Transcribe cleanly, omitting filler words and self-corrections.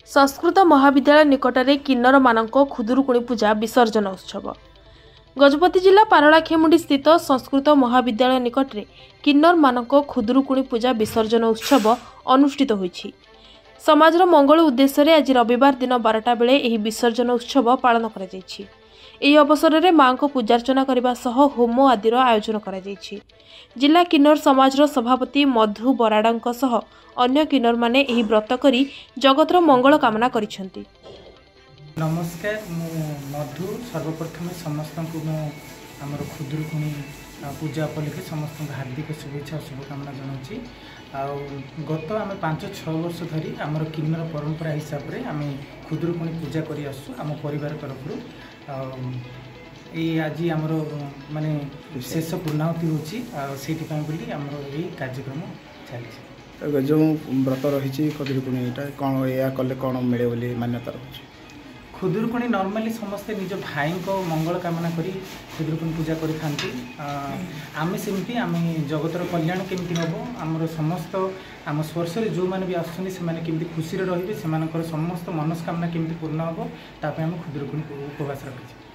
संस्कृत महाविद्यालय निकटरे किन्नर मानक खुदुरुकुणी पूजा विसर्जन उत्सव। गजपति जिला पारलाखेमुंडी स्थित संस्कृत महाविद्यालय निकटरे किन्नर मानक खुदुरुकुणी पूजा विसर्जन उत्सव अनुष्ठित होईछि। समाजर मंगल उद्देश्य आज रविवार दिन 12टा बेले एही विसर्जन उत्सव पालन करा जायछि। एही अवसर में मां को पूजार्चना करने सह होम आदिर आयोजन करा जायछि। जिला किन्नर समाजर सभापति मधु बराड़ा सह अन्य किन्नर माने एही व्रत करी जगतर मंगल कामना करिसेंति। नमस्कार, मु मधु सर्वप्रथम समस्त को आमर खुदुरुकुणी पूजा उपलक्षे समस्त हार्दिक शुभेच्छा और शुभकामना जनाऊँगी। गत आम 5-6 वर्ष धरी आमर किन्नर परंपरा हिसाब से आम खुदुरुकुणी पूजा करी आसु आम परिवार तरफ आज आमर माने शेष पूर्णाहुति होती आमर ये कार्यक्रम चली जो व्रत रही खुदुरुकुणी कौन या कले कौन मिले बोली मान्यता रही। खुदुरुकुणी नॉर्मली समस्ते निज भाई को मंगल कामना करी खुदुरुकुणी पूजा करी आम सेमती आम जगतर कल्याण केमती हम आमर समस्त आम स्पर्श जो मैंने भी आसमें खुशी रे रे से समस्त मनस्कामना केमती पूर्ण हम ताप खुदुरुकुणी उपवास रखी।